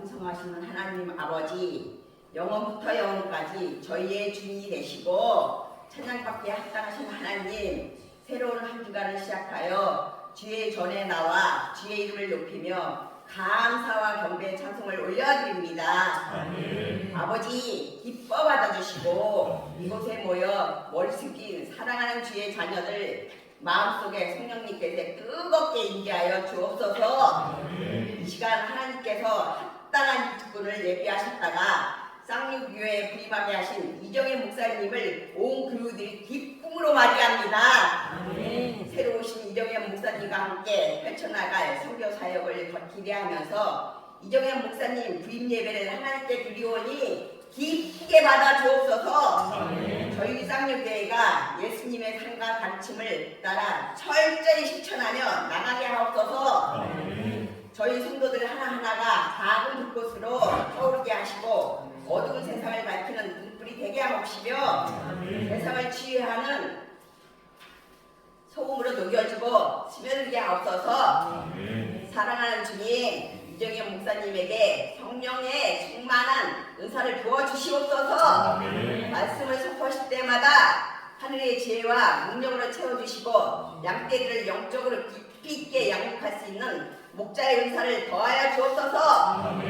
풍성하시는 하나님 아버지, 영원부터 영원까지 저희의 주인이 되시고 찬양받기에 합당하신 하나님, 새로운 한 주간을 시작하여 주의 전에 나와 주의 이름을 높이며 감사와 경배의 찬송을 올려드립니다. 아멘. 아버지 기뻐 받아주시고 이곳에 모여 머리 숙인 사랑하는 주의 자녀들 마음속에 성령님께서 뜨겁게 인계하여 주옵소서. 이 시간 하나님께서 합당한 직분을 예비하셨다가 쌍육교회에 부임하게 하신 이정혜 목사님을 온 교우들이 기쁨으로 맞이합니다. 새로 오신 이정혜 목사님과 함께 펼쳐나갈 선교 사역을 더 기대하면서 이정혜 목사님 부임 예배를 하나님께 드리오니 기쁘게 받아 주옵소서. 저희 쌍육교회가 예수님의 삶과 가르침을 따라 철저히 실천하며 나가게 하옵소서. 저희 성도들 하나하나가 작은 불꽃으로 타오르게 하시고 어두운 세상을 밝히는 등불이 되게 하옵시며 세상을 치유하는 소금으로 녹여주고 스며들게 하옵소서. 사랑하는 주님, 이정혜 목사님에게 성령의 충만한 은사를 부어주시옵소서. 말씀을 선포하실 때마다 하늘의 지혜와 능력으로 채워주시고 양떼들을 영적으로 깊이 있게 양육할 수 있는 목자의 은사를 더하여 주옵소서.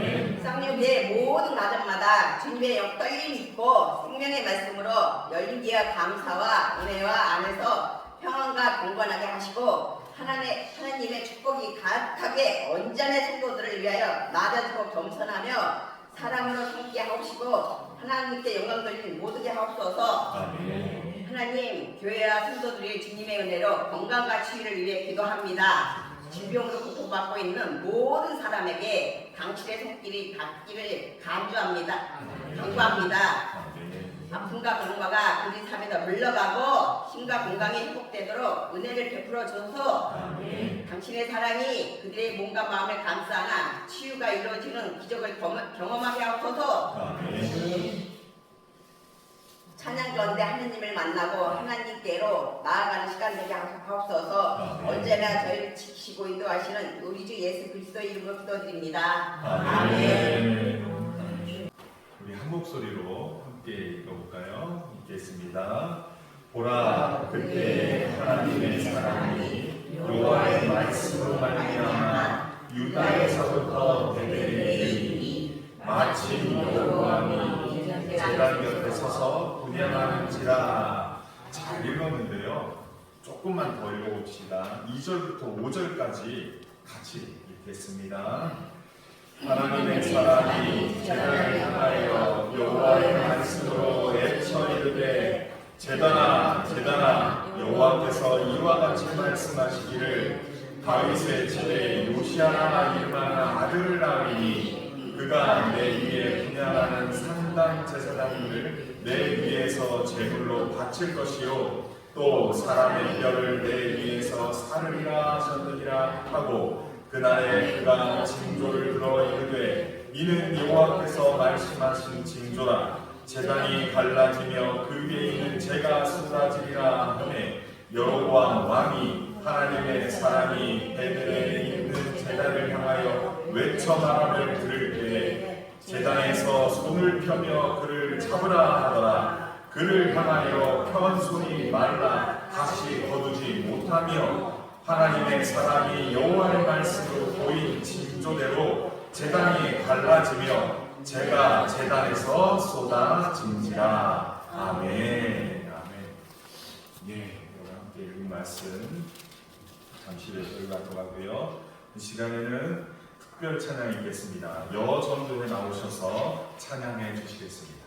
쌍육교의 모든 가정마다 주님의 영 떨림이 있고 생명의 말씀으로 열린 기와 감사와 은혜와 안에서 평안과 경건하게 하시고 하나님의 축복이 가득하게 온전한 성도들을 위하여 낮아지고 겸손하며 사랑으로 함께 하옵시고 하나님께 영광 돌리는 모두게 하옵소서. 하나님, 교회와 성도들이 주님의 은혜로 건강과 치유를 위해 기도합니다. 질병으로 고통받고 있는 모든 사람에게 당신의 손길이 닿기를 간구합니다. 아픔과 병마가 그리 삶에서 물러가고 힘과 건강이 회복되도록 은혜를 베풀어 줘서 당신의 사랑이 그들의 몸과 마음을 감싸나 치유가 이루어지는 기적을 경험하게 하옵소서. 찬양 가운데 하느님을 만나고 하나님께로 나아가는 시간 되게 하옵소서. 언제나 저희를 지키시고 인도하시는 우리 주 예수 그리스도의 이름으로 기도드립니다. 아멘. 우리 한 목소리로 함께 읽어볼까요? 읽겠습니다. 보라, 그때 하나님의 사랑이 여호와의 말씀으로 말미암아 유다에서부터 베들레헴에 이르니 마침 여호와의 제단 곁에 서서 분양하는지라. 잘 읽었는데요. 조금만 더 읽어봅시다. 2절부터 5절까지 같이 읽겠습니다. 하나님의 사랑이 제단을 향하여 여호와의 말씀으로 외쳐 이르되 제단아 제단아 여호와께서 이와 같이 말씀하시기를 다윗의 집에 요시아라 이름하는 아들을 낳으리니 그가 내 위에 분향하는 산당 제사장들을 내 위에서 제물로 바칠 것이요 또 사람의 뼈를 내 위에서 사르리라 하셨느니라 하고 그날에 그가 징조를 들어 이르되 이는 여호와께서 말씀하신 징조라. 제단이 갈라지며 그 위에 있는 재가 쏟아지리라 하매 여로보암 왕이 하나님의 사람이 베들레헴에 있는 제단을 향하여 외쳐 말함을 들을 때에 제단에서 손을 펴며 그를 잡으라 하더라. 그를 향하여 편 손이 말라 다시 거두지 못하며 하나님의 사람이 여호와의 말씀으로 보인 징조대로 제단이 갈라지며 재가 제단에서 쏟아진지라. 아멘. 예, 오늘 함께 읽은 말씀 잠시 여기가 들어가고요. 이 시간에는 특별 찬양이 있겠습니다. 여전도에 나오셔서 찬양해 주시겠습니다.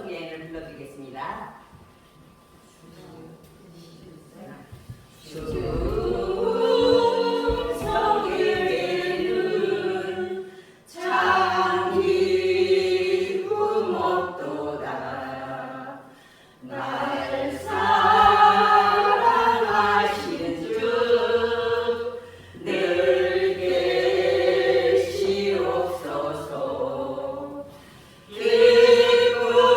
충성예를 불러드리겠습니다. 충성예는 장기 품었도다. 날 사랑하시는 주 늘 계시옵소서. 기쁘고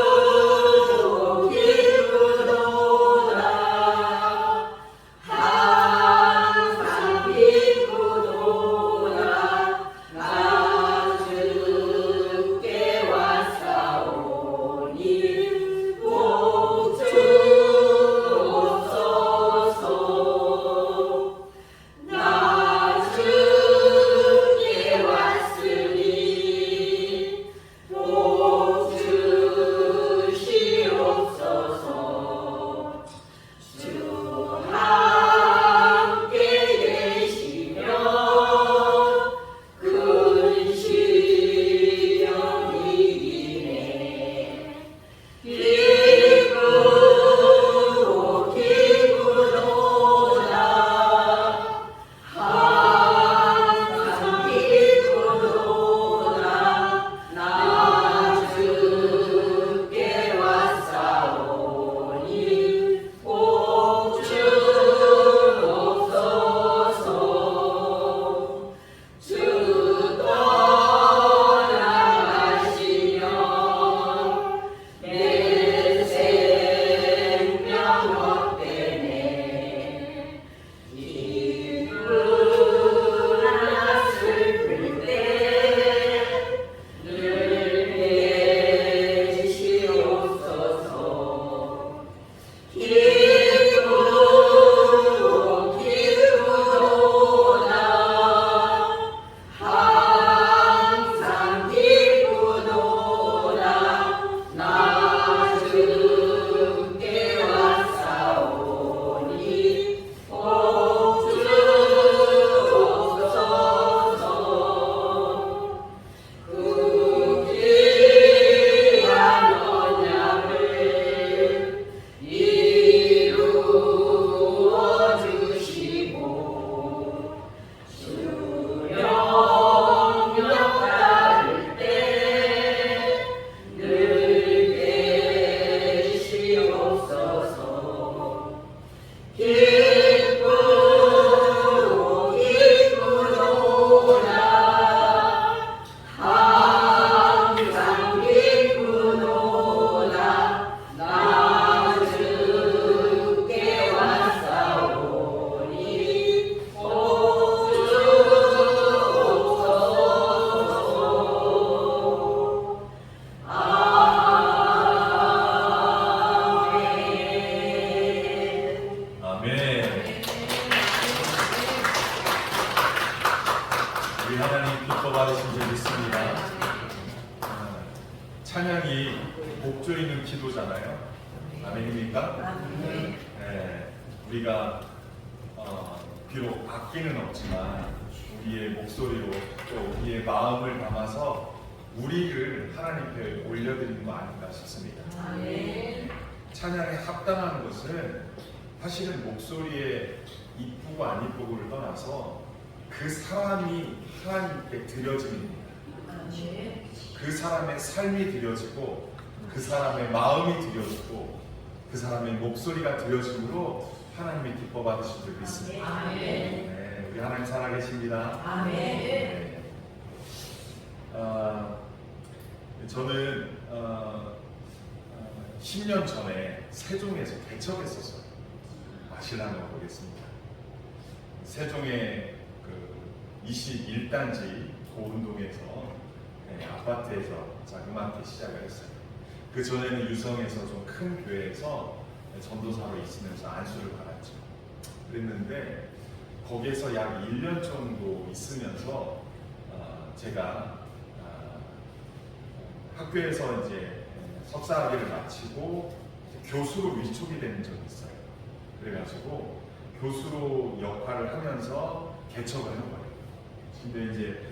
기쁘도다. 항상 기쁘도다. 나 주께 왔사오니 복 주옵소서. 나 주께 왔으니 복 주시옵소서. 주 함께 계시면 큰 시련이 이기네. 기쁘고 기쁘도다. 항상 기쁘도다. 나 주께 왔사오니 복 주옵소서. 주 떠나가시면 내 생명 헛되네. 기쁘나 슬플 때 늘 계시옵소서. 기쁘고 기쁘도다. 항상 기쁘도다. 나 주께 왔사오니 복 주옵소서. 그 귀한 언약을 이루어 주시고 주 영역 따를 때 늘 계시옵소서. 기쁘고 기쁘도다. 항상 기쁘도다. 나 주께 왔사오니 복 주옵소서. 아멘. 아멘. 우리 하나님 기뻐 받으신 줄 믿습니다. 찬양이 목조 있는 기도잖아요. 아멘입니까? 네, 우리가 비록 악기는 없지만 우리의 목소리로 또 우리의 마음을 담아서 우리를 하나님께 올려드리는 거 아닌가 싶습니다. 찬양에 합당한 것은 사실은 목소리의 이쁘고 안 이쁘고를 떠나서 그 사람이 하나님께 드려집니다. 그 사람의 삶이 드려지고 그 사람의 마음이 드려지고 그 사람의 목소리가 드려짐으로 하나님이 기뻐 받으신 줄 믿습니다. 네, 우리 하나님 살아계십니다. 네. 저는 10년 전에 세종에서 개척했었어요. 신랑을 보겠습니다. 세종의 그 21단지 고운동에서 아파트에서 자그맣게 시작을 했어요. 그 전에는 유성에서 좀 큰 교회에서 전도사로 있으면서 안수를 받았죠. 그랬는데 거기에서 약 1년 정도 있으면서 제가 학교에서 이제 석사학위를 마치고 교수로 위촉이 되는 적이 있어요. 그래가지고 교수로 역할을 하면서 개척을 한 거예요. 근데 이제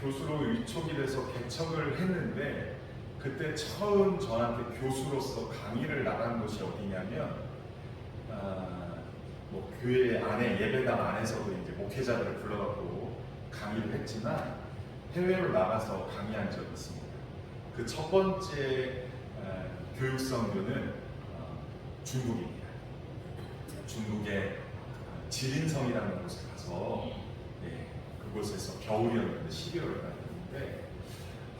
교수로 위촉이 돼서 개척을 했는데 그때 처음 저한테 교수로서 강의를 나간 곳이 어디냐면 뭐 교회 안에 예배당 안에서도 이제 목회자들을 불러갖고 강의를 했지만 해외로 나가서 강의한 적이 있습니다. 그 첫 번째 교육 선교는 중국입니다. 중국의 지린성이라는 곳에 가서 그곳에서 겨울이었는데 11월에 갔는데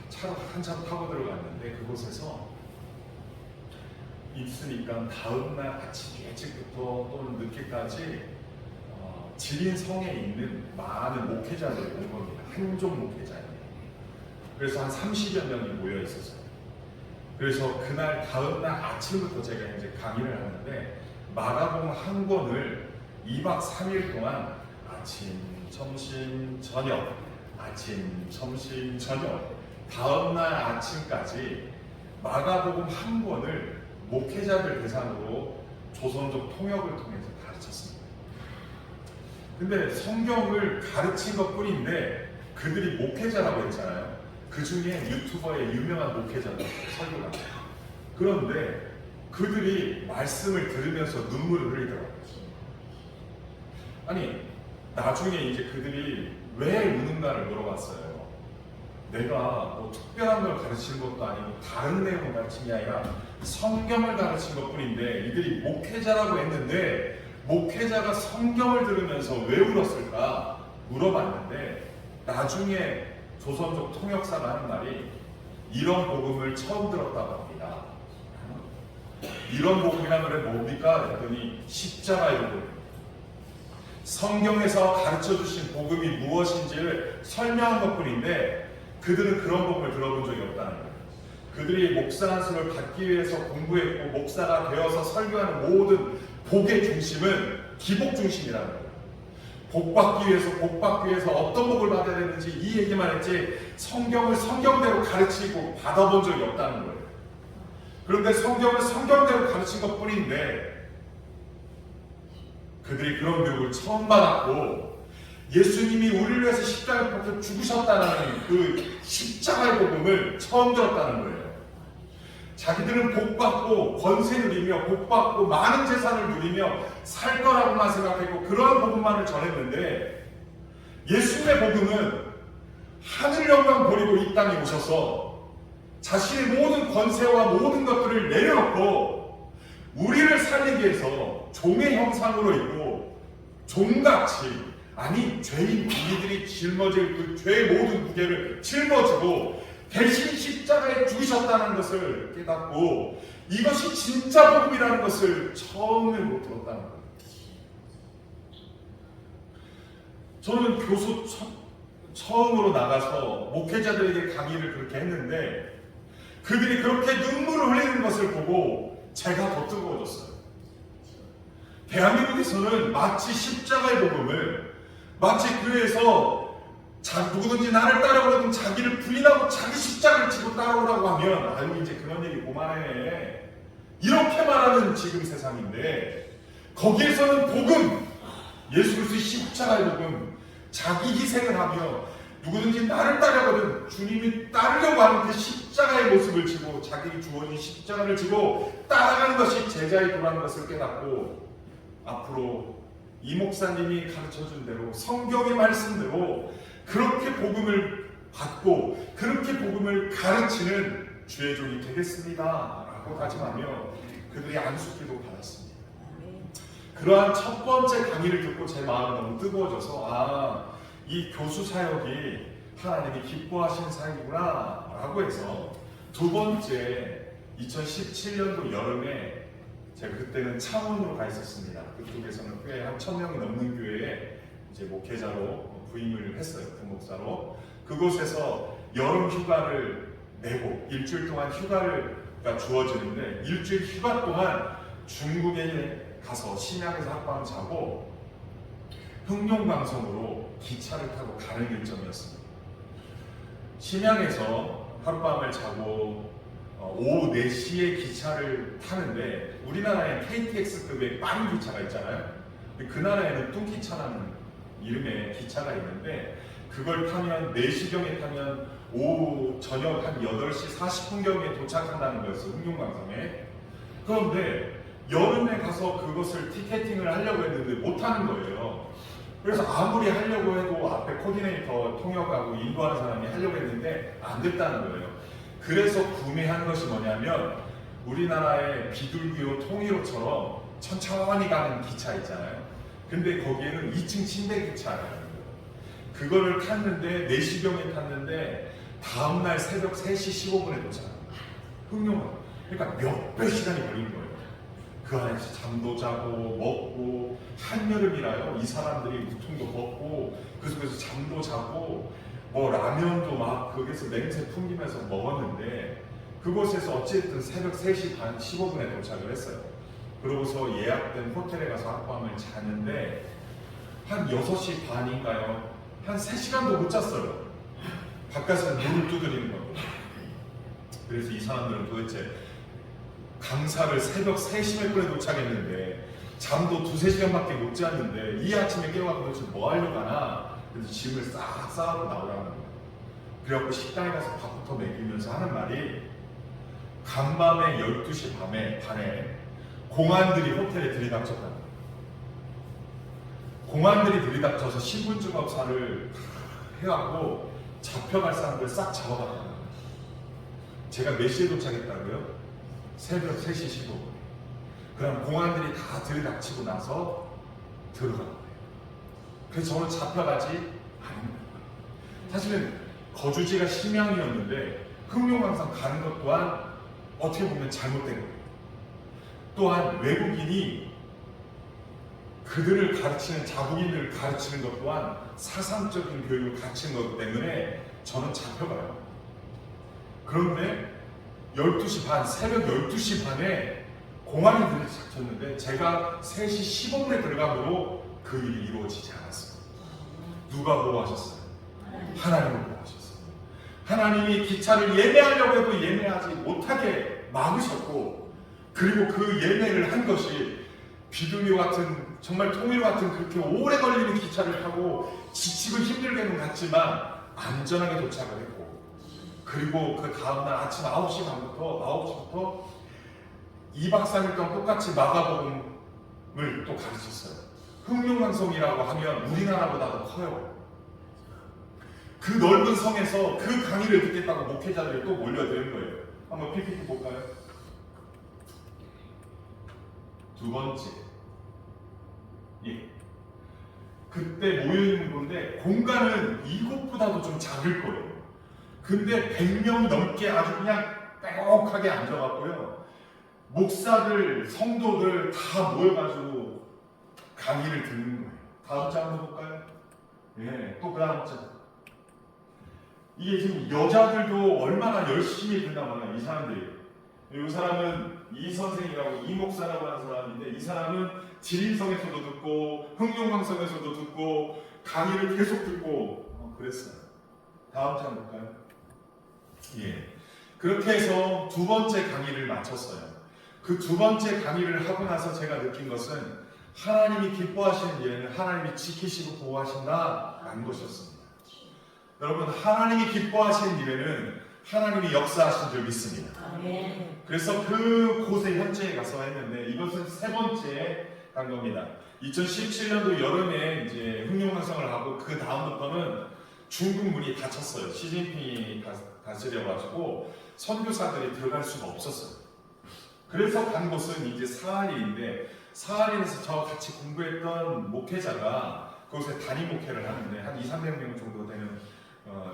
차로 한참 타고 들어갔는데 그곳에서 있으니까 다음날 아침 일찍부터 또는 늦게까지 지린성에 있는 많은 목회자들이 온 겁니다. 한종 목회자예요. 그래서 한 30여 명이 모여 있었어요. 그래서 그날 다음날 아침부터 제가 이제 강의를 하는데 마가복음 한 권을 2박 3일 동안 아침, 점심, 저녁, 아침, 점심, 저녁 다음날 아침까지 마가복음 한 권을 목회자들 대상으로 조선족 통역을 통해서 가르쳤습니다. 근데 성경을 가르친 것 뿐인데 그들이 목회자라고 했잖아요. 그 중에 유튜버의 유명한 목회자들 설교가. 그런데 그들이 말씀을 들으면서 눈물을 흘리더라고요. 아니 나중에 이제 그들이 왜 우는가를 물어봤어요. 내가 뭐 특별한 걸 가르치는 것도 아니고 다른 내용을 가르친 게 아니라 성경을 가르친 것 뿐인데 이들이 목회자라고 했는데 목회자가 성경을 들으면서 왜 울었을까 물어봤는데 나중에 조선족 통역사가 하는 말이 이런 복음을 처음 들었다고 합니다. 이런 복음이란 말은 뭡니까? 그랬더니 십자가의 복음. 성경에서 가르쳐주신 복음이 무엇인지를 설명한 것 뿐인데 그들은 그런 복음을 들어본 적이 없다는 거예요. 그들이 목사 안수를 받기 위해서 공부했고 목사가 되어서 설교하는 모든 복의 중심은 기복 중심이라는 거예요. 복 받기 위해서 어떤 복을 받아야 되는지 이 얘기만 했지 성경을 성경대로 가르치고 받아본 적이 없다는 거예요. 그런데 성경을 성경대로 가르친 것 뿐인데 그들이 그런 교육을 처음 받았고 예수님이 우리를 위해서 십자가에 박혀 죽으셨다는 그 십자가의 복음을 처음 들었다는 거예요. 자기들은 복받고 권세 누리며 복받고 많은 재산을 누리며 살 거라고만 생각했고 그러한 복음만을 전했는데 예수님의 복음은 하늘 영광 버리고 이 땅에 오셔서 자신의 모든 권세와 모든 것들을 내려놓고 우리를 살리기 위해서 종의 형상으로 있고 종같이 아니 죄인 우리들이 짊어질 그 죄의 모든 무게를 짊어지고 대신 십자가에 죽으셨다는 것을 깨닫고 이것이 진짜 복음이라는 것을 처음으로 들었다는 거예요. 저는 교수 처음으로 나가서 목회자들에게 강의를 그렇게 했는데 그들이 그렇게 눈물을 흘리는 것을 보고 제가 더 뜨거워졌어요. 대한민국에서는 마치 십자가의 복음을 마치 교회에서 누구든지 나를 따라오려면 자기를 부인하고 자기 십자가를 지고 따라오라고 하면 아유 이제 그런 얘기 그만해 이렇게 말하는 지금 세상인데 거기에서는 복음 예수 그리스도의 십자가의 복음 자기 희생을 하며 누구든지 나를 따르거든 주님이 따르려고 하는 그 십자가의 모습을 지고 자기 주어진 십자가를 지고 따라가는 것이 제자의 도라는 것을 깨닫고 앞으로 이 목사님이 가르쳐준 대로 성경의 말씀대로 그렇게 복음을 받고 그렇게 복음을 가르치는 주의 종이 되겠습니다 라고 다짐하며 그들이 안수기도 받았습니다. 그러한 첫 번째 강의를 듣고 제 마음이 너무 뜨거워져서 이 교수 사역이 하나님이 기뻐하시는 사역이구나 라고 해서 두 번째 2017년도 여름에 제가 그때는 창원으로 가 있었습니다. 그쪽에서는 꽤 한 1000명이 넘는 교회에 이제 목회자로 부임을 했어요. 부목사로. 그곳에서 여름 휴가를 내고 일주일 동안 휴가가 주어지는데 일주일 휴가 동안 중국에 가서 심양에서 하룻밤 자고 흥룡방송으로 기차를 타고 가는 일정이었습니다. 심양에서 하룻밤을 자고 오후 4시에 기차를 타는데 우리나라에 KTX급의 빠른 기차가 있잖아요. 그 나라에는 뚱기차라는 이름의 기차가 있는데 그걸 타면 4시경에 타면 저녁 한 8시 40분경에 도착한다는 거였어요. 흑룡강성에. 그런데 여름에 가서 그것을 티켓팅을 하려고 했는데 못하는 거예요. 그래서 아무리 하려고 해도 앞에 코디네이터 통역하고 인도하는 사람이 하려고 했는데 안 됐다는 거예요. 그래서 구매한 것이 뭐냐면 우리나라의 비둘기호 통일호처럼 천천히 가는 기차 있잖아요. 근데 거기에는 2층 침대 기차라는 거예요. 그거를 탔는데 4시경에 탔는데 다음날 새벽 3시 15분에 도착합니다. 흑룡. 그러니까 몇백 시간이 걸린 거예요. 그 안에서 잠도 자고 먹고 한여름이라요. 이 사람들이 우통도 벗고 그 속에서 잠도 자고 뭐 라면도 막 거기서 냄새 풍기면서 먹었는데 그곳에서 어쨌든 새벽 3시 반 15분에 도착을 했어요. 그러고서 예약된 호텔에 가서 하룻밤을 자는데 한 6시 반인가요? 한 3시간도 못 잤어요. 바깥에서 문을 두드리는 겁니다. 그래서 이 사람들은 도대체 강사를 새벽 3시 몇 분에 도착했는데 잠도 2-3시간밖에 못 잤는데 이 아침에 깨워서 도대체 뭐 하려고 하나. 그래서 짐을 싹 싸고 나오라는 거예요. 그래갖고 식당에 가서 밥부터 먹이면서 하는 말이 간밤에 12시 반에 공안들이 호텔에 들이닥쳤다는 거예요. 공안들이 들이닥쳐서 신분증업사를 해갖고 잡혀갈 사람들 싹 잡아갔다는 거예요. 제가 몇 시에 도착했다고요? 새벽 3시 15분. 그럼 공안들이 다 들이닥치고 나서 들어간 거예요. 그래서 저는 잡혀가지 않습니다. 사실은 거주지가 심양이었는데 흑룡강성 가는 것 또한 어떻게 보면 잘못된 거예요. 또한 외국인이 그들을 가르치는 자국인들을 가르치는 것 또한 사상적인 교육을 가르치는 것 때문에 저는 잡혀가요. 그런데 12시 반, 새벽 12시 반에 공안이 들이닥쳤는데 제가 3시 15분에 들어가므로 그 일이 이루어지지 않았습니다. 누가 보호하셨어요? 하나님을 보호하셨어요. 하나님이 기차를 예매하려고 해도 예매하지 못하게 막으셨고, 그리고 그 예매를 한 것이 비둘기 같은 정말 통일 같은 그렇게 오래 걸리는 기차를 타고 지치고 힘들게는 갔지만 안전하게 도착을 했고, 그리고 그 다음날 아침 9시 반부터 2박 3일 동안 똑같이 마가복음을 또 가르쳤어요. 흑룡강성이라고 하면 우리나라보다도 커요. 그 넓은 성에서 그 강의를 듣겠다고 목회자들이 또 몰려드는 거예요. 한번 PPT 볼까요? 두 번째. 예. 그때 모여있는 건데 공간은 이곳보다도 좀 작을 거예요. 근데 100명 넘게 아주 그냥 빼곡하게 앉아갖고요. 목사들, 성도들 다 모여가지고 강의를 듣는 거예요. 다음 장 한번 볼까요? 예, 또 그 다음 장. 이게 지금 여자들도 얼마나 열심히 듣나 몰라요, 이 사람들이. 이 사람은 이 선생이라고, 이 목사라고 하는 사람인데, 이 사람은 지림성에서도 듣고, 흑룡강성에서도 듣고, 강의를 계속 듣고, 그랬어요. 다음 장 볼까요? 예. 그렇게 해서 두 번째 강의를 마쳤어요. 그 두 번째 강의를 하고 나서 제가 느낀 것은 하나님이 기뻐하시는 일에는 하나님이 지키시고 보호하신다라는 것이었습니다. 여러분, 하나님이 기뻐하시는 일에는 하나님이 역사하신 줄 믿습니다. 그래서 그곳에 현지에 가서 했는데 이것은 세 번째 간 겁니다. 2017년도 여름에 이제 흑룡강성을 하고 그 다음부터는 중국 문이 닫혔어요. 시진핑이 다스려가지고 선교사들이 들어갈 수가 없었어요. 그래서 간 곳은 이제 사할린인데 사할린에서 저 같이 공부했던 목회자가 그곳에 단임 목회를 하는데 한 200-300명 정도 되는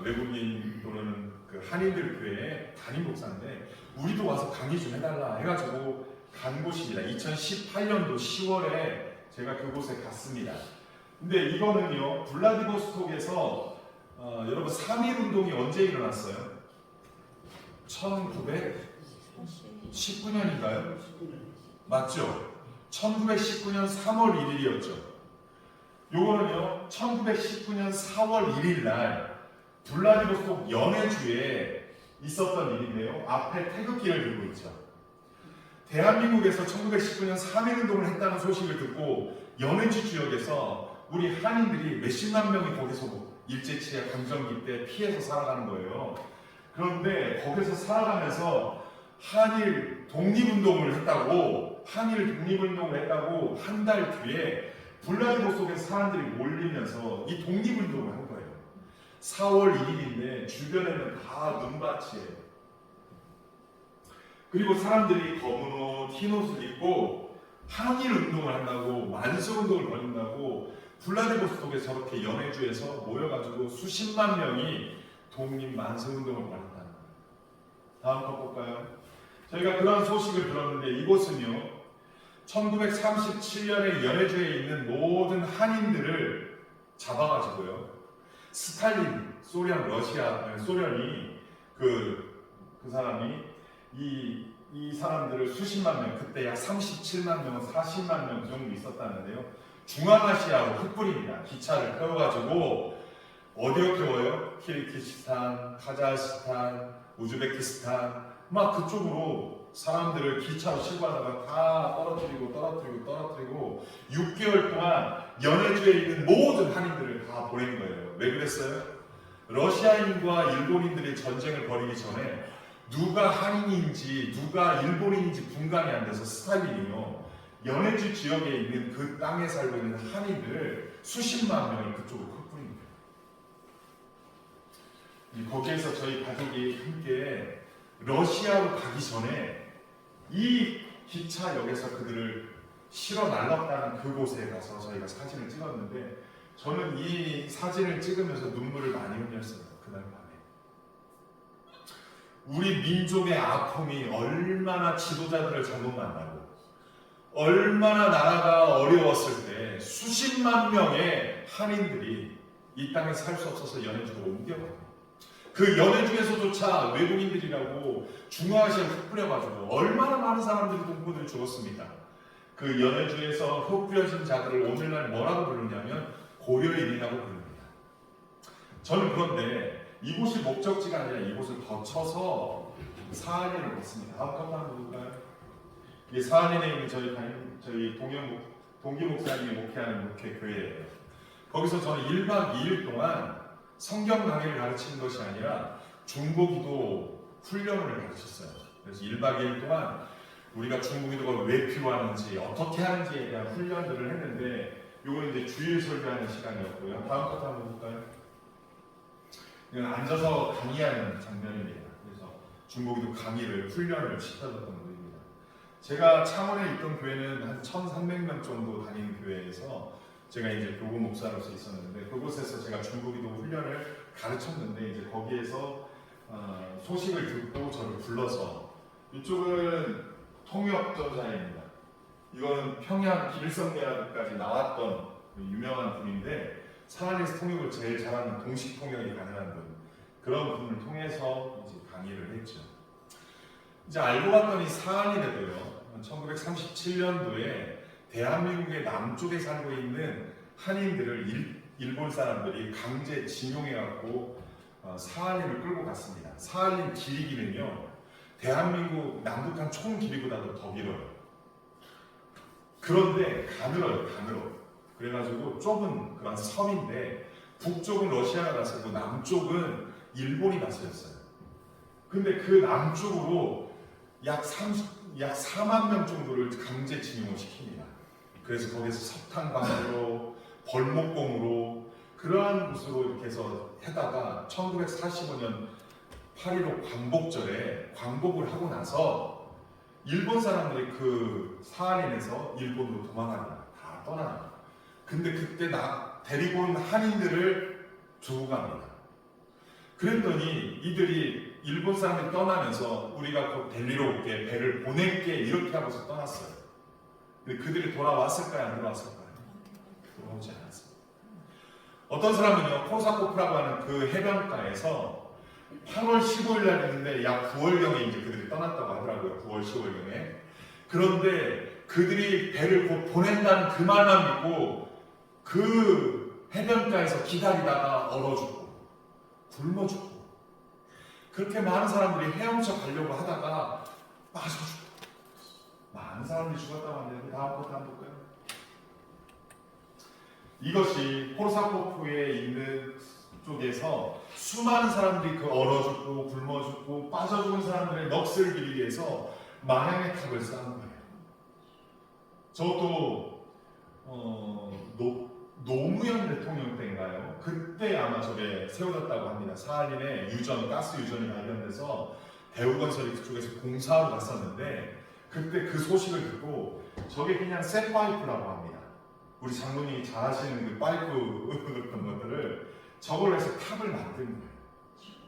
외국인 또는 그 한인들 교회의 단임 목사인데 우리도 와서 강의 좀 해달라 해가지고 간 곳입니다. 2018년도 10월에 제가 그곳에 갔습니다. 근데 이거는요, 블라디보스톡에서 여러분 3.1 운동이 언제 일어났어요? 1919년인가요? 맞죠? 1919년 3월 1일이었죠. 요거는요, 1919년 4월 1일 날 블라디보스톡 연해주에 있었던 일인데요. 앞에 태극기를 들고 있죠. 대한민국에서 1919년 3.1 운동을 했다는 소식을 듣고 연해주 지역에서 우리 한인들이 몇십만 명이 거기서 일제치하 강점기 때 피해서 살아가는 거예요. 그런데 거기서 살아가면서 한일 독립운동을 했다고 한 달 뒤에 블라디보스톡에서 사람들이 몰리면서 이 독립운동을 한 거예요. 4월 1일인데 주변에는 다 눈밭이에요. 그리고 사람들이 검은 옷, 흰 옷을 입고 항일 운동을 한다고, 만세 운동을 벌인다고 블라디보스톡에 저렇게 연해주에서 모여가지고 수십만 명이 독립 만세 운동을 벌였다는 거예요. 다음 거 볼까요? 저희가 그런 소식을 들었는데 이곳은요, 1937년에 연해주에 있는 모든 한인들을 잡아가지고요, 스탈린, 소련이 그 사람이 이 사람들을 수십만 명, 그때 약 37만 명, 40만 명 정도 있었다는데요. 중앙아시아로 흩뿌립니다. 기차를 태워가지고 어디로 태워요? 키르기스탄, 카자흐스탄, 우즈베키스탄, 막 그쪽으로 사람들을 기차로 싣고 하다가 다 떨어뜨리고 6개월 동안 연해주에 있는 모든 한인들을 다 보낸 거예요. 왜 그랬어요? 러시아인과 일본인들이 전쟁을 벌이기 전에 누가 한인인지 누가 일본인인지 분간이 안 돼서 스탈린이요, 연해주 지역에 있는 그 땅에 살고 있는 한인들을 수십만 명을 그쪽으로 흩뿌린 거예요. 거기에서 저희 가족이 함께 러시아로 가기 전에 이 기차역에서 그들을 실어 날랐다는 그곳에 가서 저희가 사진을 찍었는데, 저는 이 사진을 찍으면서 눈물을 많이 흘렸어요. 그날 밤에 우리 민족의 아픔이 얼마나 지도자들을 잘못 만나고 얼마나 나라가 어려웠을 때 수십만 명의 한인들이 이 땅에 살 수 없어서 연해주로 옮겨가고, 그 연해주에서조차 외국인들이라고 중앙아시아에 흩뿌려가지고 얼마나 많은 사람들이 동포들이 죽었습니까? 그 연해주에서 흩뿌려진 자들을 오늘날 뭐라고 부르냐면 고려인이라고 부릅니다. 저는 그런데 이곳이 목적지가 아니라 이곳을 거쳐서 사한인을 갔습니다. 다음 컷 한번 볼까요? 이 사한인에 있는 저희 동기 목사님이 목회하는 목회교회예요. 거기서 저는 1박 2일 동안 성경 강의를 가르치는 것이 아니라 중보기도 훈련을 가르쳤어요. 그래서 1박 2일 동안 우리가 중보기도가 왜 필요한지, 어떻게 하는지에 대한 훈련들을 했는데, 이건 이제 주일 설교하는 시간이었고요. 다음 컷 한번 볼까요? 이건 앉아서 강의하는 장면입니다. 그래서 중보기도 강의를, 훈련을 시켜줬던 분입니다. 제가 창원에 있던 교회는 한 1,300명 정도 다니는 교회에서 제가 이제 교구 목사로서 있었는데, 그곳에서 제가 중보기도 훈련을 가르쳤는데, 이제 거기에서 소식을 듣고 저를 불러서, 이쪽은 통역전사입니다. 이거는 평양 길성대학까지 나왔던 유명한 분인데, 사한에서 통역을 제일 잘하는 공식 통역이 가능한 분, 그런 분을 통해서 이제 강의를 했죠. 이제 알고 봤더니 사한인에도요, 1937년도에 대한민국의 남쪽에 살고 있는 한인들을 일본 사람들이 강제 징용해갖고 사한인을 끌고 갔습니다. 사한인 길이기는요, 대한민국 남북한 총 길이보다도 더 길어요. 그런데 가늘어요. 그래가지고 좁은 그런 섬인데, 북쪽은 러시아가 나서고 남쪽은 일본이 나서였어요. 근데 그 남쪽으로 약 4만 명 정도를 강제 징용을 시킵니다. 그래서 거기서 석탄 광으로, 벌목공으로, 그러한 곳으로 이렇게 해서 해다가 1945년 8.15 광복절에 광복을 하고 나서 일본 사람들이 그 사한인에서 일본으로 도망갑니다. 다 떠납니다. 근데 그때 데리고 온 한인들을 두고 갑니다. 그랬더니 이들이, 일본 사람들이 떠나면서 우리가 곧 데리러 올게, 배를 보낼게, 이렇게 하고서 떠났어요. 근데 그들이 돌아왔을까요? 안 돌아왔을까요? 돌아오지 않았습니다. 어떤 사람은요, 코사코프라고 하는 그 해변가에서 8월 15일 날 했는데 약 9월경에 이제 그들이 떠났다고 하더라고요. 9월 15일경에. 그런데 그들이 배를 곧 보낸다는 그 말만 믿고 그 해변가에서 기다리다가 얼어 죽고 굶어 죽고, 그렇게 많은 사람들이 헤엄쳐 가려고 하다가 빠져 죽고, 많은 사람들이 죽었다고 하는데, 다음 것 한번 볼까요? 이것이 코사코프에 있는 북쪽에서 수많은 사람들이 그 얼어 죽고 굶어 죽고 빠져 죽은 사람들의 넋을 기리기 위해서 만양의 탑을 쌓은 거예요. 저도 노무현 대통령 때인가요? 그때 아마 저게 세워졌다고 합니다. 사할린에 유전, 가스 유전이 발견돼서 대우건설이 그쪽에서 공사하러 갔었는데 그때 그 소식을 듣고 저게 그냥 새 파이프라고 합니다. 우리 장로님이 잘 아시는 그 파이프 같은 것들을 저걸 해서 탑을 만든 거예요.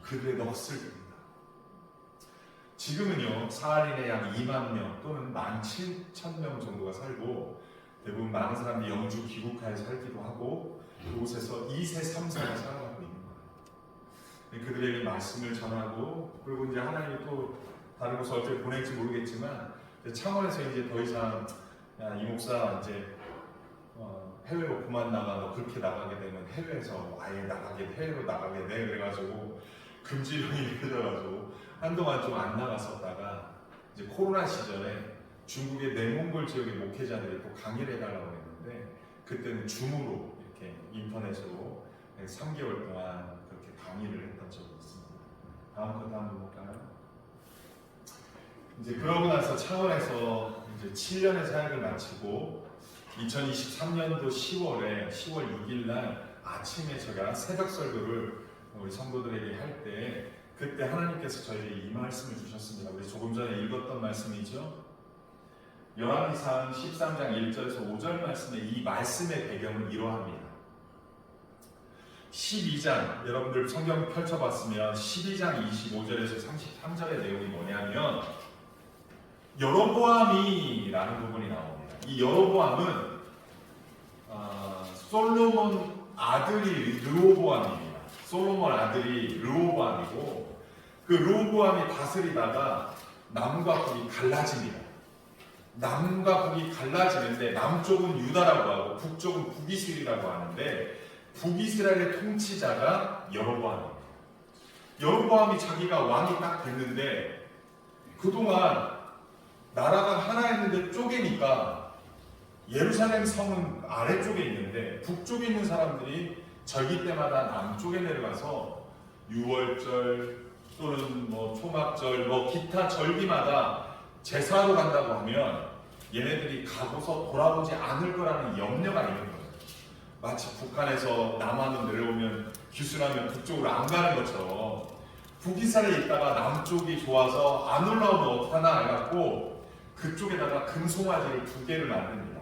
그들의 넋을 깁니다. 지금은요 사할린에 약 2만 명 또는 17,000명 정도가 살고 대부분 많은 사람들이 영주 귀국하에 살기도 하고 그곳에서 2세, 3세가 살아가고 있는 거예요. 그들에게 말씀을 전하고 그리고 이제 하나님이 또 다른 곳에 어떻게 보낼지 모르겠지만 창원에서 이제 더 이상 이 목사 이제 해외로 그만 나가 너 그렇게 나가게 되면 해외에서 아예 해외로 나가게 돼 그래가지고 금지령이 내려가지고 한동안 좀 안 나갔었다가 이제 코로나 시절에 중국의 내몽골 지역의 목회자들이 또 강의를 해달라고 했는데 그때는 줌으로 이렇게 인터넷으로 3개월 동안 그렇게 강의를 했던 적이 있습니다. 다음 것 한번 볼까요? 이제 그러고 나서 창원에서 이제 7년의 사역을 마치고 2023년도 10월 6일 날 아침에 제가 새벽 설교를 우리 성도들에게 할 때 그때 하나님께서 저에게 이 말씀을 주셨습니다. 우리 조금 전에 읽었던 말씀이죠. 열왕기상 13장 1절에서 5절 말씀의 이 말씀의 배경은 이러합니다. 12장 여러분들 성경 펼쳐봤으면 12장 25절에서 33절의 내용이 뭐냐면 여로보암이라는 부분이 나옵니다. 이 여로보암은 솔로몬 아들이 르호보암입니다. 솔로몬 아들이 르호보암이고 그 르호보암이 다스리다가 남과 북이 갈라집니다. 남과 북이 갈라지는데 남쪽은 유다라고 하고 북쪽은 북이스라엘이라고 하는데 북이스라엘의 통치자가 여로보암입니다. 여로보암이 자기가 왕이 딱 됐는데 그동안 나라가 하나였는데 쪼개니까 예루살렘 성은 아래쪽에 있는데 북쪽에 있는 사람들이 절기 때마다 남쪽에 내려가서 유월절 또는 초막절 기타 절기마다 제사하러 간다고 하면 얘네들이 가고서 돌아오지 않을 거라는 염려가 있는 거예요. 마치 북한에서 남한으로 내려오면 기순하면 북쪽으로 안 가는 것처럼 북이스라엘에 있다가 남쪽이 좋아서 안 올라오면 어떡하나 해갖고 그쪽에다가 금송아지를 2개를 만듭니다.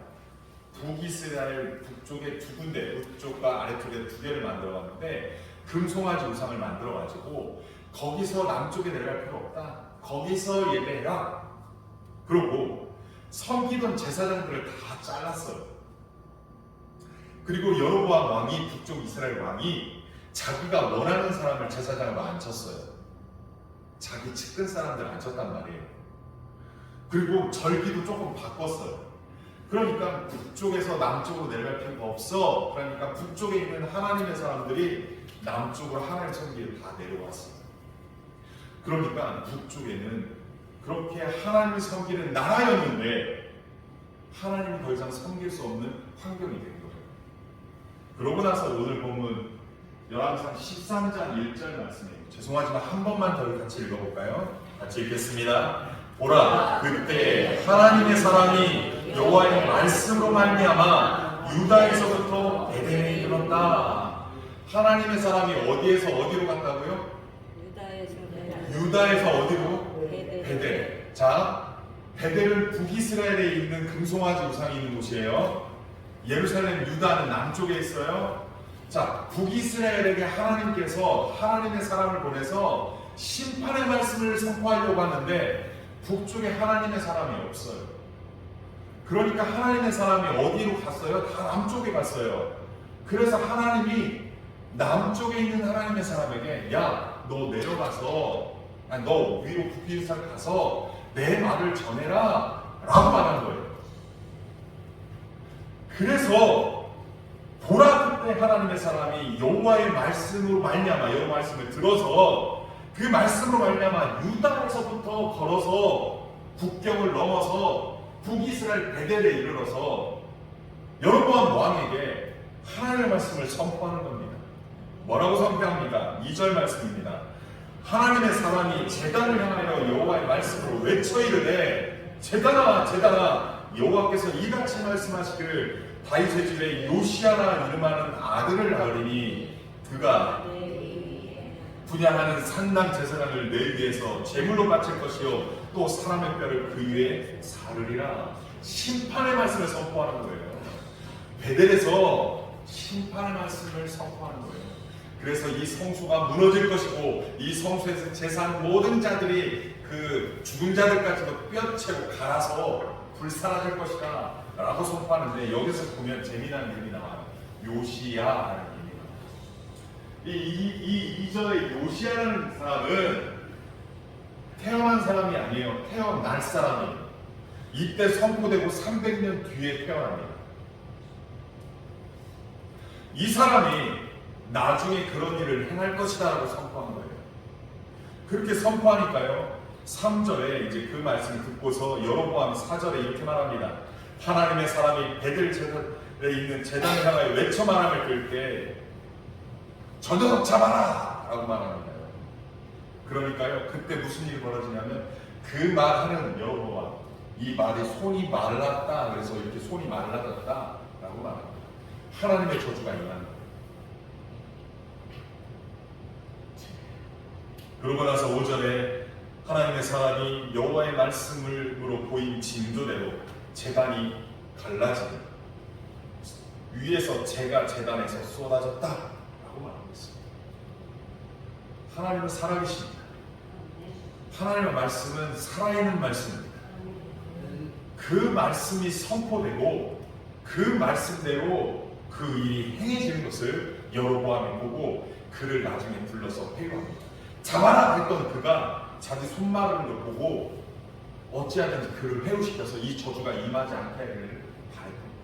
북이스라엘 북쪽에 2군데, 북쪽과 아래쪽에 2개를 만들어봤는데 금송아지 우상을 만들어가지고 거기서 남쪽에 내려갈 필요 없다. 거기서 예배해라. 그러고 섬기던 제사장들을 다 잘랐어요. 그리고 여로보암 왕이 북쪽 이스라엘 왕이 자기가 원하는 사람을 제사장으로 앉혔어요. 자기 측근 사람들 앉혔단 말이에요. 그리고 절기도 조금 바꿨어요. 그러니까 북쪽에서 남쪽으로 내려갈 필요가 없어. 그러니까 북쪽에 있는 하나님의 사람들이 남쪽으로 하나님 섬기러 다 내려왔어요. 그러니까 북쪽에는 그렇게 하나님을 섬기는 나라였는데 하나님을 더 이상 섬길 수 없는 환경이 된 거예요. 그러고 나서 오늘 본문 열왕기상 13장 1절 말씀이에요. 죄송하지만 한 번만 더 같이 읽어볼까요? 같이 읽겠습니다. 보라, 그때 하나님의 사람이 여호와의 말씀으로 말미암아 유다에서부터 베델에 이르렀다. 하나님의 사람이 어디에서 어디로 갔다고요? 유다에서 어디로? 베델. 자, 베델은 북이스라엘에 있는 금송아지 우상이 있는 곳이에요. 예루살렘, 유다는 남쪽에 있어요. 자, 북이스라엘에게 하나님께서 하나님의 사람을 보내서 심판의 말씀을 선포하려고 하는데 북쪽에 하나님의 사람이 없어요. 그러니까 하나님의 사람이 어디로 갔어요? 다 남쪽에 갔어요. 그래서 하나님이 남쪽에 있는 하나님의 사람에게 야, 너 내려가서 너 위로 북이스라엘 가서 내 말을 전해라 라고 말한 거예요. 그래서 보라, 그때 하나님의 사람이 여호와의 말씀으로 말미암아 여호와 말씀을 들어서 그 말씀으로 말미암아 유다에서부터 걸어서 국경을 넘어서 북이스라엘 베델에 이르러서 여로보암 왕에게 하나님의 말씀을 선포하는 겁니다. 뭐라고 선포합니까? 2절 말씀입니다. 하나님의 사람이 제단을 향하여 여호와의 말씀으로 외쳐 이르되 제단아 제단아 여호와께서 이같이 말씀하시기를 다윗의 집에 요시야라 이름하는 아들을 낳으리니 그가 분양하는 산당 제사장을 내 위에서 제물로 바칠 것이요 또 사람의 뼈를 그 위에 사르리라. 심판의 말씀을 선포하는 거예요. 베델에서 심판의 말씀을 선포하는 거예요. 그래서 이 성소가 무너질 것이고 이 성소에서 제사한 모든 자들이 그 죽은 자들까지도 뼈채고 갈아서 불살라질 것이다 라고 선포하는데, 여기서 보면 재미난 이름이 나와요. 요시야라는 이름이. 이 2절의 요시야라는 사람은 태어난 사람이 아니에요. 태어날 사람이에요. 이때 선포되고 300년 뒤에 태어납니다. 이 사람이 나중에 그런 일을 행할 것이다 라고 선포한 거예요. 그렇게 선포하니까요, 3절에 이제 그 말씀을 듣고서 여로보암 4절에 이렇게 말합니다. 하나님의 사람이 베들 제단에 있는 제단을 향하여 외쳐 말함을 들을 때 저 녀석 잡아라! 라고 말합니다. 그러니까요, 그때 무슨 일이 벌어지냐면 그 말하는 여로보암, 이 말이 손이 말랐다, 그래서 이렇게 손이 말라졌다 라고 말합니다. 하나님의 저주가 임한 거예요. 그러고 나서 5절에 하나님의 사람이 여호와의 말씀으로 보인 징조대로 제단이 갈라지고 위에서 재가 제단에서 쏟아졌다 라고 말하고 있습니다. 하나님은 살아계십니다. 하나님의 말씀은 살아있는 말씀입니다. 그 말씀이 선포되고 그 말씀대로 그 일이 행해지는 것을 여로보암이 보고 그를 나중에 불러서 회유합니다. 잡아라 했던 그가 자기 손마르는 걸 보고 어찌하든지 그를 회유시켜서 이 저주가 임하지 않게 하기를 바랬습니다.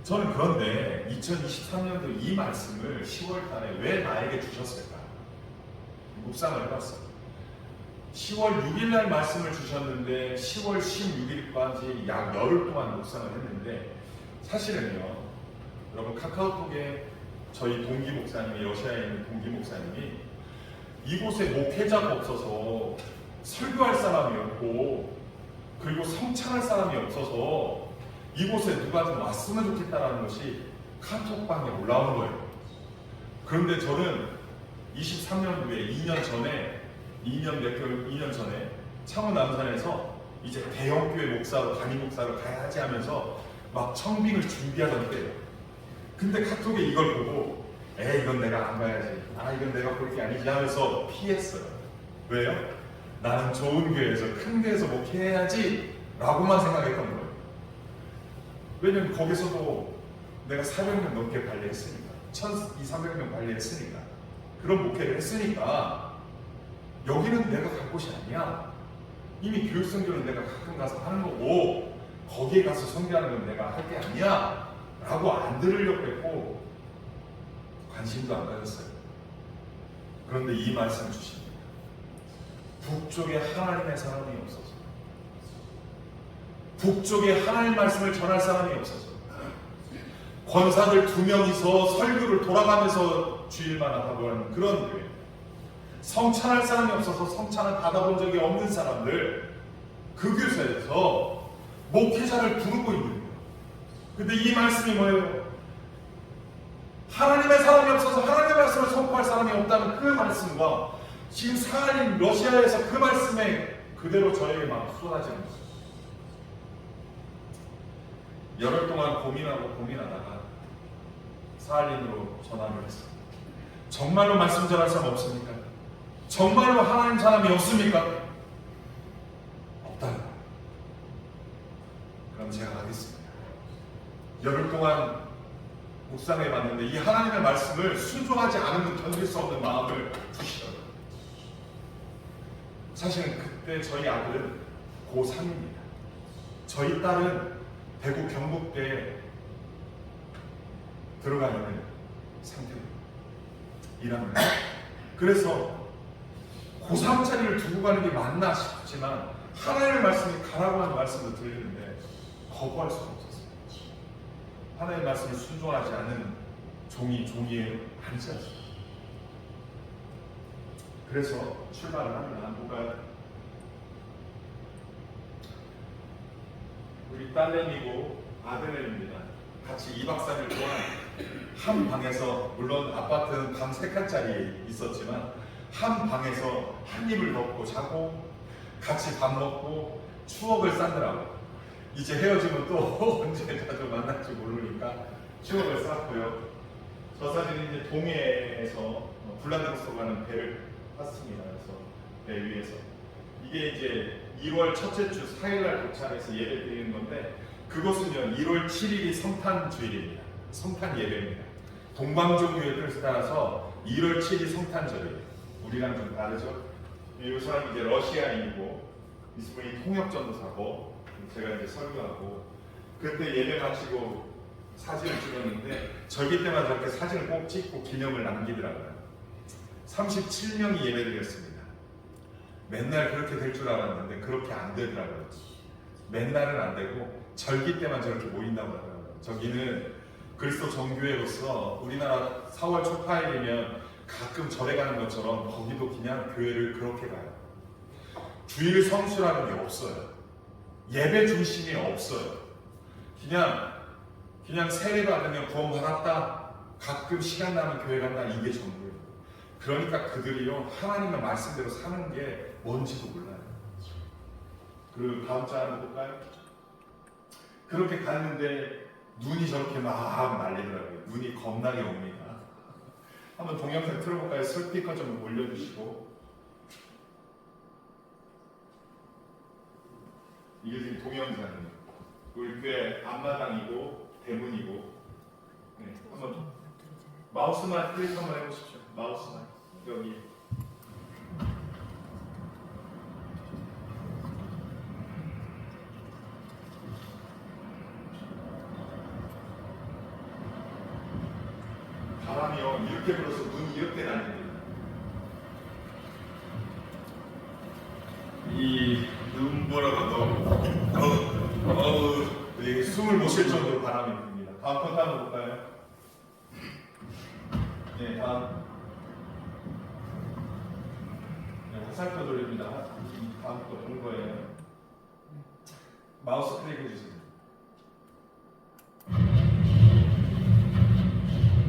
저는 그런데 2023년도 이 말씀을 10월 달에 왜 나에게 주셨을까? 묵상을 해봤어요. 10월 6일 날 말씀을 주셨는데 10월 16일까지 약 열흘 동안 묵상을 했는데, 사실은요, 여러분 카카오톡에 저희 동기 목사님이, 러시아에 있는 동기 목사님이 이곳에 목회자가 없어서 설교할 사람이 없고 그리고 성찬할 사람이 없어서 이곳에 누가 좀 왔으면 좋겠다라는 것이 카톡방에 올라온 거예요. 그런데 저는 23년도에 2년 전에 창원 남산에서 이제 대형교회 목사로, 담임 목사로 가야지 하면서 막 청빙을 준비하던 때예요. 근데 카톡에 이걸 보고 이건 내가 안 가야지, 이건 내가 볼 게 아니지 하면서 피했어요. 왜요? 나는 좋은 교회에서, 큰 교회에서 목회해야지 라고만 생각했던 거예요. 왜냐면 거기서도 내가 400명 넘게 관리했으니까, 1,200~300명 관리했으니까, 그런 목회를 했으니까 여기는 내가 갈 곳이 아니야. 이미 교육선교는 내가 가끔 가서 하는 거고 거기에 가서 선교하는 건 내가 할 게 아니야 라고 안 들으려고 했고 관심도 안 가졌어요. 그런데 이 말씀 주십니다. 북쪽에 하나님의 사람이 없어서, 북쪽에 하나님 말씀을 전할 사람이 없어서, 권사들 2명이서 설교를 돌아가면서 주일마다 하고 하는 그런 교회, 성찬할 사람이 없어서 성찬을 받아본 적이 없는 사람들, 그 교회에서 목회자를 부르고 있는 거예요. 근데 이 말씀이 뭐예요? 하나님의 사람이 없어서 하나님의 말씀을 선포할 사람이 없다는 그 말씀과 지금 사할린 러시아에서 그 말씀에 그대로 저에게 막 쏟아지는 거예요. 열흘 동안 고민하다가 사할린으로 전화를 했어요. 정말로 말씀 전할 사람 없습니까? 정말로 하나님 사람이 없습니까? 없다. 그럼 제가 가겠습니다. 열흘 동안 묵상해 봤는데 이 하나님의 말씀을 순종하지 않으면 견딜 수 없는 마음을 주시더라고요. 사실은 그때 저희 아들은 고3입니다. 저희 딸은 대구 경북대에 들어가 있는 상태입니다. 1학년. 그래서 고3짜리를 두고 가는 게 맞나 싶지만 하나님의 말씀이 가라고 하는 말씀도 들리는데 거부할 수가 없었어요. 하나님의 말씀을 순종하지 않는 종이 종이에 앉지 않습니다. 그래서 출발을 합니다. 뭐가 우리 딸내미고 아들내미입니다. 같이 2박 3일 동안 한 방에서, 물론 아파트는 방 3칸짜리 있었지만 한 방에서 한 입을 덮고 자고 같이 밥 먹고 추억을 쌓느라고. 이제 헤어지면 또 언제 자주 만날지 모르니까 추억을 쌓고요. 저 사진은 이제 동해에서 블라디보스토크 가는 배를 탔습니다. 그래서 배 위에서 이게 이제 1월 첫째 주 4일날 도착해서 예배 드리는 건데, 그것은요 1월 7일이 성탄 주일입니다. 성탄 예배입니다. 동방종교의 뜻에 따라서 1월 7일이 성탄절이에요. 우리랑 좀 다르죠? 이 사람이 이제 러시아인이고 이분이 통역전도사고 제가 이제 설교하고, 그때 예배 마치고 사진을 찍었는데 절기 때마다 저렇게 사진을 꼭 찍고 기념을 남기더라고요. 37명이 예배드렸습니다. 맨날 그렇게 될 줄 알았는데 그렇게 안 되더라고요. 맨날은 안 되고 절기 때만 저렇게 모인다고 하더라고요. 저기는 그리스도 정교회로서 우리나라 4월 초파일이면 가끔 절에 가는 것처럼 거기도 그냥 교회를 그렇게 가요. 주일 성수라는 게 없어요. 예배 중심이 없어요. 그냥 세례 받으면 구원 받았다, 가끔 시간 나면 교회 간다, 이게 전부예요. 그러니까 그들이요 하나님의 말씀대로 사는 게 뭔지도 몰라요. 그 다음 장 한번 볼까요? 그렇게 갔는데 눈이 저렇게 막 날리더라고요. 눈이 겁나게 옵니다. 한번 동영상 틀어볼까요? 스피커 좀 올려주시고. 이게 지금 동영상이에요. 우리 교회 앞마당이고 대문이고. 네, 한번 마우스만 클릭 한번 해보십시오. 마우스만 여기. 바람이요 이렇게 불어서 눈이 이렇게 날립니다. 이 눈보라가 너무 숨을 못 쉴 정도로 바람이 붑니다. 다음 컷 한번 볼까요? 네, 다음. 네, 화살표 돌립니다. 다음 거 본 거예요. 마우스 클릭해 주세요.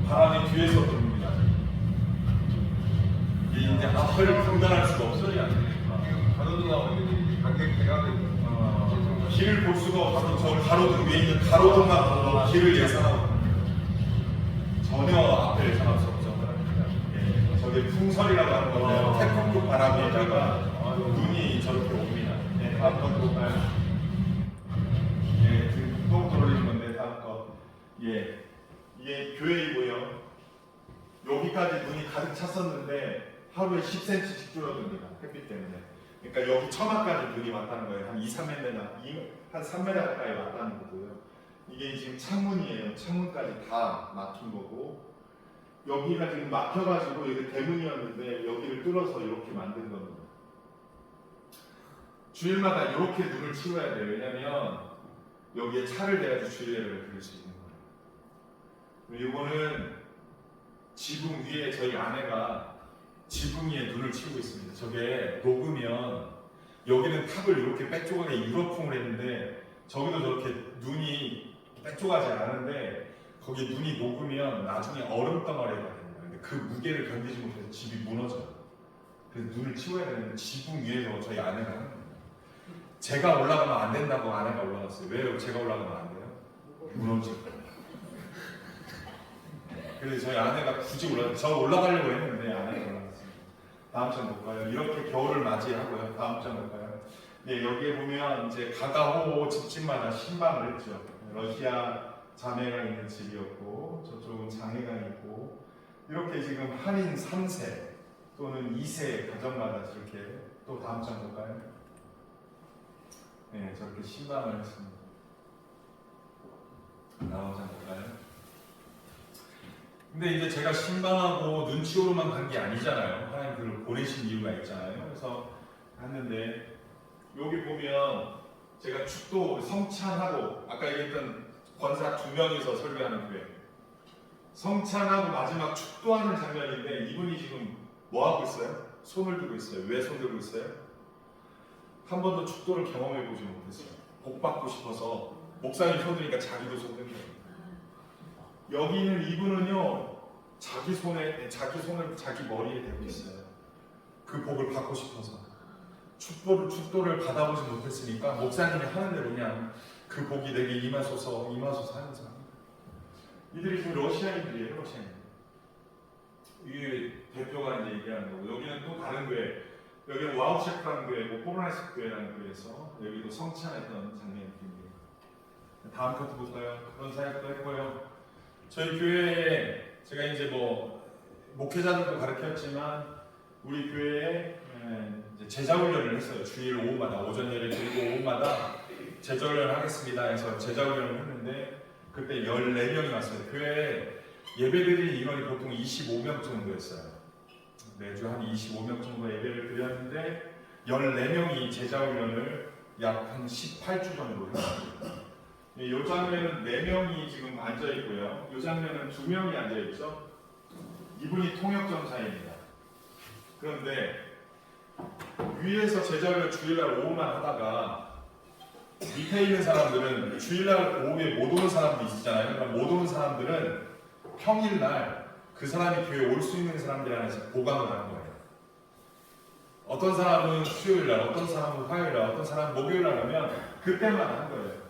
바람이 뒤에서 불립니다. 이제 앞을 분간할 수가 없어요. 가로등하고 관객 대각을 길을 볼 수가 없어서 저 가로등 위에 있는 가로등만 보고 길을 예상하고 전혀 앞을 예상할 수 없죠. 예, 저게 풍설이라고 하는 건데요. 태풍급 바람에다가 눈이 저렇게 옵니다. 예, 다음 거 볼까요? 예, 지금 또 돌리는 건데 다음 거. 예, 이게 교회이고요. 여기까지 눈이 가득 찼었는데 하루에 10cm씩 줄어듭니다. 햇빛 때문에. 그러니까 여기 처마까지 눈이 왔다는 거예요. 한 2-3m, 한 3m 가까이 왔다는 거고요. 이게 지금 창문이에요. 창문까지 다 막힌 거고, 여기가 지금 막혀가지고 여기 대문이었는데 여기를 뚫어서 이렇게 만든 겁니다. 주일마다 이렇게 눈을 치워야 돼요. 왜냐면 여기에 차를 대야지 주일예배를 드릴 수 있는 거예요. 이거는 지붕 위에 저희 아내가 지붕 위에 눈을 치우고 있습니다. 저게 녹으면 여기는 탑을 이렇게 빼쪽하게 유럽풍을 했는데 저기도 저렇게 눈이 빼쪽하지 않은데 거기 눈이 녹으면 나중에 얼음 덩어리가 됩니다. 근데 그 무게를 견디지 못해서 집이 무너져요. 그래서 눈을 치워야 되는데 지붕 위에서 저희 아내가 하는 겁니다. 제가 올라가면 안 된다고 아내가 올라갔어요. 왜요? 제가 올라가면 안 돼요? 무너질 거예요. 그래서 저희 아내가 굳이 저 올라가려고 했는데 아내가 올라갔어요. 다음 장 볼까요? 이렇게 겨울을 맞이하고요. 다음 장 볼까요? 네, 여기에 보면 이제 가가호 집집마다 신방을 했죠. 러시아 자매가 있는 집이었고 저쪽은 장애가 있고 이렇게 지금 한인 3세 또는 2세 가정마다 이렇게. 또 다음 장 볼까요? 네, 저렇게 신방을 했습니다. 다음 장 볼까요? 근데 이제 제가 신방하고 눈치오로만 간 게 아니잖아요. 하나님 그걸 보내신 이유가 있잖아요. 그래서 했는데 여기 보면 제가 축도 성찬하고 아까 얘기했던 권사 2명이서 설교하는 교회 성찬하고 마지막 축도하는 장면인데 이분이 지금 뭐 하고 있어요? 손을 들고 있어요. 왜 손 들고 있어요? 한 번도 축도를 경험해 보지 못했어요. 복 받고 싶어서 목사님 손 드니까 자기도 손 든 거예요. 여기 있는 이분은요, 자기 손을 자기 머리에 대고 있어요. 그 복을 받고 싶어서. 축도를 받아보지 못했으니까 목사님이 하는 대로 그냥 그 복이 내게 임하소서 하는 사람. 이들이 지금 러시아인들이에요, 러시아인. 이게 대표가 이제 얘기하는 거고, 여기는 또 다른 교회, 여기는 와우체크라는 교회고 포르나이스 교회라는 교회에서 여기도 성찬했던 장면입니다. 다음 것도 볼까요? 그런 사역도 했고요. 저희 교회에 제가 이제 뭐 목회자들도 가르쳤지만 우리 교회에 이제 제자훈련을 했어요. 주일 오후마다 오전 예배 드리고 오후마다 제자훈련을 하겠습니다 해서 제자훈련을 했는데 그때 14명이 왔어요. 교회에 예배드리는 인원이 보통 25명 정도였어요. 매주 한 25명 정도 예배를 드렸는데 14명이 제자훈련을 약 한 18주 정도 했습니다. 이 장면은 4명이 지금 앉아있고요. 이 장면은 2명이 앉아있죠. 이분이 통역전사입니다. 그런데 위에서 제자훈련 주일날 오후만 하다가 밑에 있는 사람들은 주일날 오후에 못 오는 사람도 있잖아요. 그러니까 못 오는 사람들은 평일날 그 사람이 교회에 올 수 있는 사람들 안에서 보강을 하는 거예요. 어떤 사람은 수요일날, 어떤 사람은 화요일날, 어떤 사람은 목요일날 하면 그때만 하는 거예요.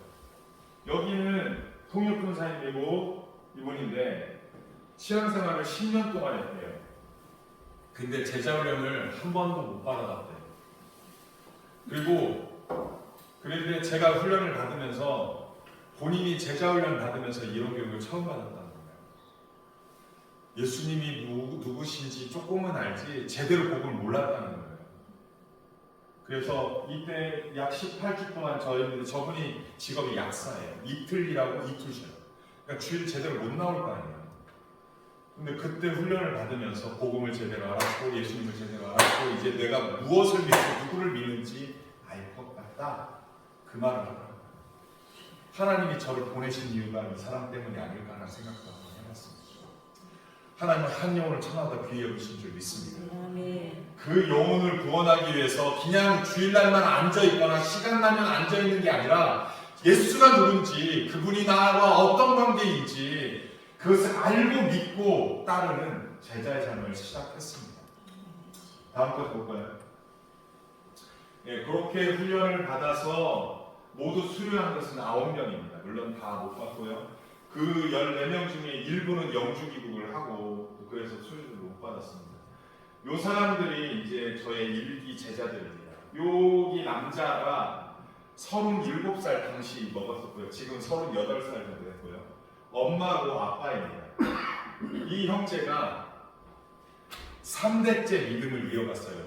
여기는 통역전사님이고 이분인데 신앙생활을 10년 동안 했대요. 근데 제자훈련을 한 번도 못 받아봤대요. 그런데 제가 훈련을 받으면서 본인이 제자훈련 받으면서 이런 교육을 처음 받았다는 거예요. 예수님이 누구신지 조금은 알지 제대로 복을 몰랐다는 거예요. 그래서 이때 약 18주 동안 저분이 직업이 약사예요. 이틀 일하고 이틀 쉬어요. 그러니까 주일 제대로 못 나올 거 아니에요. 근데 그때 훈련을 받으면서 복음을 제대로 알았고 예수님을 제대로 알았고 이제 내가 무엇을 믿고 누구를 믿는지 알 것 같다. 그 말을 하더라고요. 하나님이 저를 보내신 이유가 이 사람 때문이 아닐까라는 생각도 한번 해봤습니다. 하나님은 한 영혼을 천하보다 귀히 여기신 줄 믿습니다. 그 영혼을 구원하기 위해서 그냥 주일날만 앉아있거나 시간 나면 앉아있는 게 아니라 예수가 누군지 그분이 나와 어떤 관계인지 그것을 알고 믿고 따르는 제자의 삶을 시작했습니다. 다음 것 볼까요? 예, 그렇게 훈련을 받아서 모두 수료한 것은 9명입니다. 물론 다 못 받고요. 그 14명 중에 일부는 영주기국을 하고 그래서 수료를 못 받았습니다. 요 사람들이 이제 저의 일기 제자들입니다. 여기 남자가 37살 당시 먹었었고요. 지금 38살 정도 됐고요. 엄마하고 아빠입니다. 이 형제가 3대째 믿음을 이어갔어요.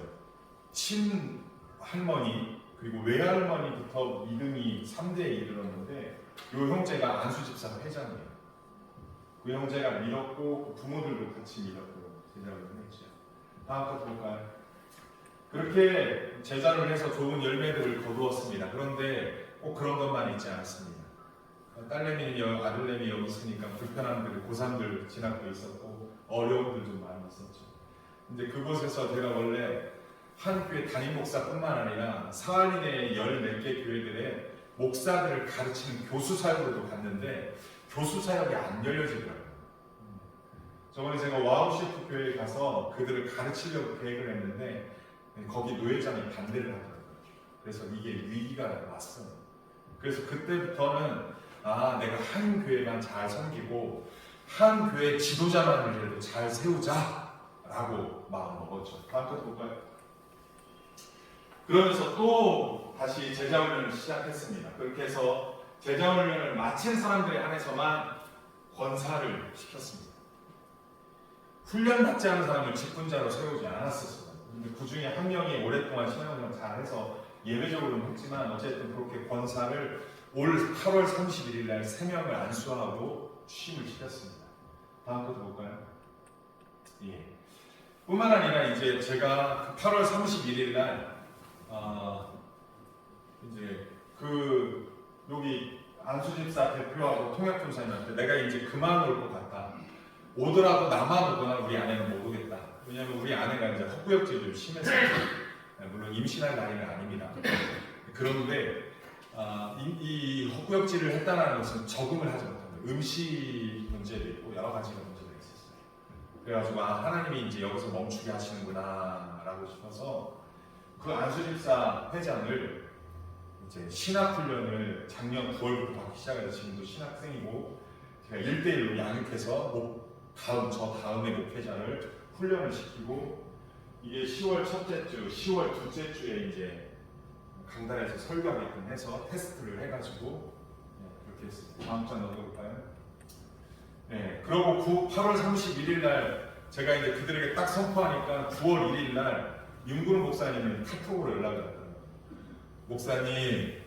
친할머니 그리고 외할머니부터 믿음이 3대에 이르렀는데 이 형제가 안수집사 회장이에요. 그 형제가 믿었고 부모들도 같이 믿었고 제자를 했죠. 다음 거 볼까요? 그렇게 제자를 해서 좋은 열매들을 거두었습니다. 그런데 꼭 그런 것만 있지 않았습니다. 딸내미는 아들내미 여기 있으니까 불편함들, 고3들 진학도 있었고 어려움들 좀 많이 있었죠. 근데 그곳에서 제가 원래 한 교회 담임 목사뿐만 아니라 사할린의 14개 교회들의 목사들을 가르치는 교수 사역으로도 갔는데 교수 사역이 안 열려지더라고요. 저번에 제가 와우셰프 교회에 가서 그들을 가르치려고 계획을 했는데 거기 노회장이 반대를 하더라고요. 그래서 이게 위기가 왔어요. 그래서 그때부터는 내가 한 교회만 잘 섬기고 한 교회 지도자만이라도 잘 세우자라고 마음 먹었죠. 다음 거 볼까요? 그러면서 또 다시 제자훈련을 시작했습니다. 그렇게 해서 제자훈련을 마친 사람들에 한해서만 권사를 시켰습니다. 훈련받지 않은 사람을 직분자로 세우지 않았었어요. 근데 그 중에 한 명이 오랫동안 신앙생활을 잘해서 예외적으로는 했지만 어쨌든 그렇게 권사를 올 8월 31일 날 3명을 안수하고 취임을 시켰습니다. 다음 것도 볼까요? 예. 뿐만 아니라 이제 제가 8월 31일 날 이제 여기 안수집사 대표하고 통역전사님한테 내가 이제 그만 올 것 같다. 오더라도 나만 오거나 우리 아내는 못 오겠다. 왜냐하면 우리 아내가 이제 헛구역질이 좀 심해서 물론 임신할 나이는 아닙니다. 그런데 이 헛구역질을 했다는 것은 적응을 하지 못합니다. 음식 문제도 있고 여러 가지가 문제가 있었어요. 그래가지고 하나님이 이제 여기서 멈추게 하시는구나 라고 싶어서 그 안수집사 회장을 이제 신학훈련을 작년 9월부터 받기 시작해서 지금도 신학생이고 제가 1대1로 양육해서 저 다음에 목회자를 훈련을 시키고 이게 10월 첫째 주, 10월 둘째 주에 이제 강단에서 설교하게끔 해서 테스트를 해가지고 그렇게 했습니다. 다음 장 넘겨볼까요? 네, 그리고 8월 31일 날 제가 이제 그들에게 딱 선포하니까 9월 1일 날 윤구름 목사님이 카톡으로 연락을 왔더라고요. 목사님